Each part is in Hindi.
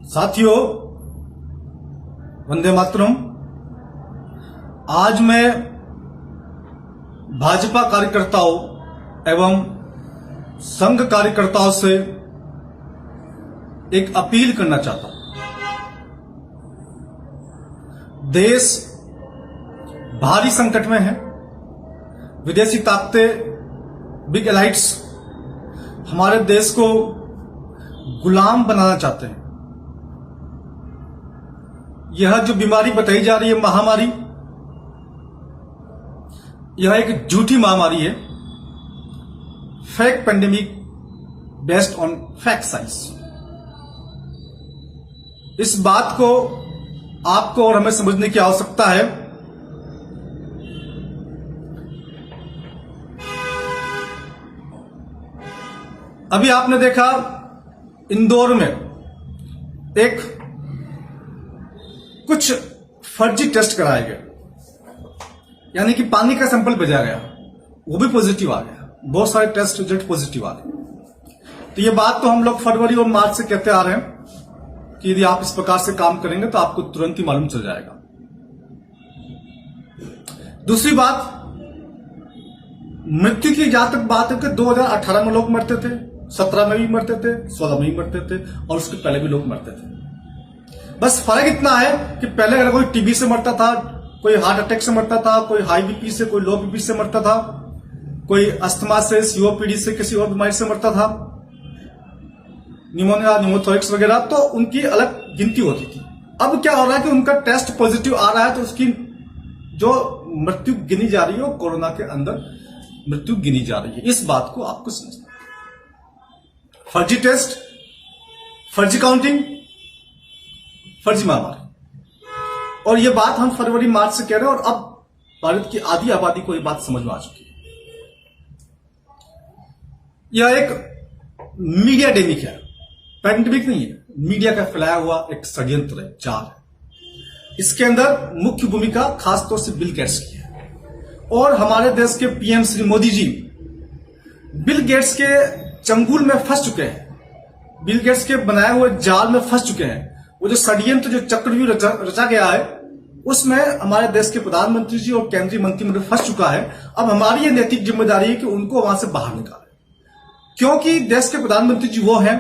साथियों, वंदे मातरम। आज मैं भाजपा कार्यकर्ताओं एवं संघ कार्यकर्ताओं से एक अपील करना चाहता हूं। देश भारी संकट में है। विदेशी ताकतें, बिग एलाइट्स हमारे देश को गुलाम बनाना चाहते हैं। यह जो बीमारी बताई जा रही है, महामारी, यह एक झूठी महामारी है। Fake pandemic based on fact science. इस बात को आपको और हमें समझने की आवश्यकता है। अभी आपने देखा इंदौर में एक कुछ फर्जी टेस्ट कराए गए, यानी कि पानी का सैंपल भेजा गया, वो भी पॉजिटिव आ गया। बहुत सारे टेस्ट रिजल्ट पॉजिटिव आ गए। तो ये बात तो हम लोग फरवरी और मार्च से कहते आ रहे हैं कि यदि आप इस प्रकार से काम करेंगे तो आपको तुरंत ही मालूम चल जाएगा। दूसरी बात, मृत्यु की जहां तक बात है कि 2018 में लोग मरते थे, 17 में भी मरते थे, 16 में भी मरते थे और उसके पहले भी लोग मरते थे। बस फर्क इतना है कि पहले अगर कोई टीबी से मरता था, कोई हार्ट अटैक से मरता था, कोई हाई बीपी से, कोई लो बीपी से मरता था, कोई अस्थमा से, सीओपीडी से, किसी और बीमारी से मरता था, निमोनिया, निमोथोरिक्स वगैरह, तो उनकी अलग गिनती होती थी। अब क्या हो रहा है कि उनका टेस्ट पॉजिटिव आ रहा है तो उसकी जो मृत्यु गिनी जा रही है वो कोरोना के अंदर मृत्यु गिनी जा रही है। इस बात को आपको समझना है। फर्जी टेस्ट, फर्जी काउंटिंग, फर्जी महामारी। और ये बात हम फरवरी मार्च से कह रहे हैं और अब भारत की आधी आबादी को ये बात समझ में आ चुकी है। यह एक मीडिया डेमिक है, पैंडेमिक नहीं है। मीडिया का फैलाया हुआ एक षड्यंत्र है, जाल है। इसके अंदर मुख्य भूमिका खासतौर से बिल गेट्स की है और हमारे देश के PM Shri Modi ji Bill Gates के चंगुल में फंस चुके हैं। बिल गेट्स के बनाए हुए जाल में फंस चुके हैं। वो जो षड्यंत्र, जो चक्रव्यूह रचा गया है, उसमें हमारे देश के प्रधानमंत्री जी और केंद्रीय मंत्रिमंडल फंस चुका है। अब हमारी ये नैतिक जिम्मेदारी है कि उनको वहां से बाहर निकालें, क्योंकि देश के प्रधानमंत्री जी वो हैं।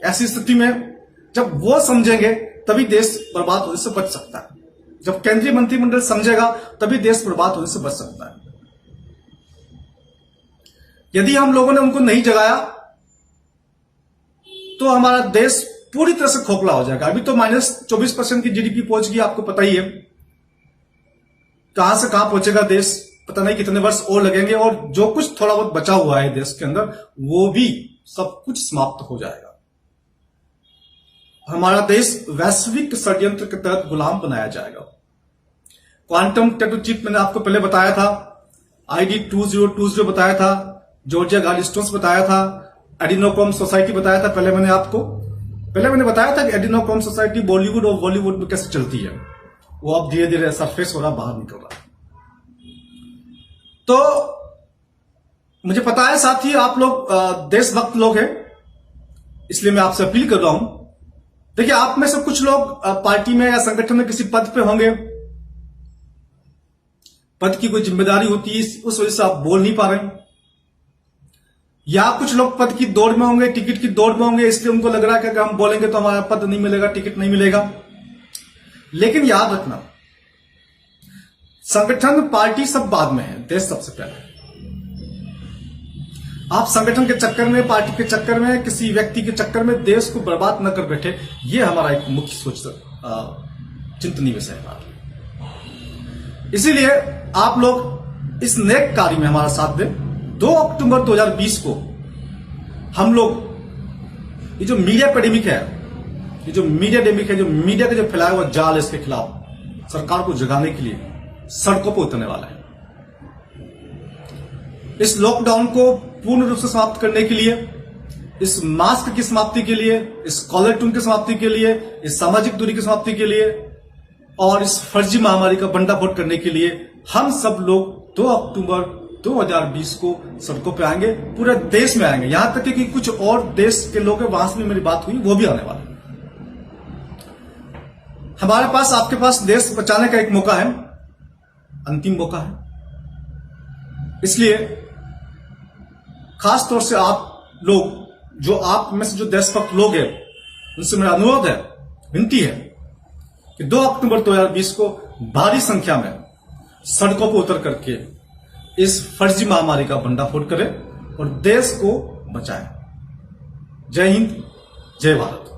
ऐसी स्थिति में जब वो समझेंगे तभी देश बर्बाद होने से बच सकता है। जब केंद्रीय मंत्रिमंडल समझेगा तभी देश बर्बाद होने से बच सकता है। यदि हम लोगों ने उनको नहीं जगाया तो हमारा देश पूरी तरह से खोखला हो जाएगा। अभी तो -24% की जीडीपी पहुंच गई, आपको पता ही है। कहां से कहां पहुंचेगा देश, पता नहीं कितने वर्ष और लगेंगे। और जो कुछ थोड़ा बहुत बचा हुआ है देश के अंदर, वो भी सब कुछ समाप्त हो जाएगा। हमारा देश वैश्विक षड्यंत्र के तहत गुलाम बनाया जाएगा। क्वांटम टैटू चिप मैंने आपको पहले बताया था, ID 2020 बताया था, जॉर्जिया गार्डस्टोन्स बताया था, एडिनोकॉम सोसाइटी बताया था। पहले मैंने बताया था कि एडिनोकॉम सोसाइटी बॉलीवुड और बॉलीवुड में कैसे चलती है। वो अब धीरे धीरे सरफेस हो रहा, बाहर निकल रहा। तो मुझे पता है साथी, आप लोग देशभक्त लोग हैं, इसलिए मैं आपसे अपील कर रहा हूं। देखिए, आप में से कुछ लोग पार्टी में या संगठन में किसी पद पे होंगे, पद की कोई जिम्मेदारी होती है, उस वजह से आप बोल नहीं पा रहे हैं। या कुछ लोग पद की दौड़ में होंगे, टिकट की दौड़ में होंगे, इसलिए उनको लग रहा है कि अगर हम बोलेंगे तो हमारा पद नहीं मिलेगा, टिकट नहीं मिलेगा। लेकिन याद रखना, संगठन, पार्टी सब बाद में है, देश सबसे पहले। आप संगठन के चक्कर में, पार्टी के चक्कर में, किसी व्यक्ति के चक्कर में देश को बर्बाद न कर बैठे। ये हमारा एक मुख्य सोच चिंतनीय विषय है। इसीलिए आप लोग इस नेक कार्य में हमारा साथ दें। 2 अक्टूबर 2020 को हम लोग ये जो मीडिया पेडेमिक है, जो मीडिया का जो फैलाया हुआ जाल है, इसके खिलाफ सरकार को जगाने के लिए सड़कों पर उतरने वाला है। इस लॉकडाउन को पूर्ण रूप से समाप्त करने के लिए, इस मास्क की समाप्ति के लिए, इस कॉलर ट्यून की समाप्ति के लिए, इस सामाजिक दूरी की समाप्ति के लिए और इस फर्जी महामारी का भंडाफोड़ करने के लिए हम सब लोग 2 अक्टूबर 2020 को सड़कों पे आएंगे, पूरे देश में आएंगे। यहां तक कि कुछ और देश के लोग हैं, वहां से भी मेरी बात हुई, वो भी आने वाले हैं। हमारे पास, आपके पास देश बचाने का एक मौका है, अंतिम मौका है। इसलिए खास तौर से आप लोग, जो आप में से जो देशभक्त लोग हैं, उनसे मेरा अनुरोध है, विनती है कि 2 अक्टूबर 2020 को भारी संख्या में सड़कों पर उतर करके इस फर्जी महामारी का भंडाफोड़ करें और देश को बचाएं। जय हिंद, जय भारत।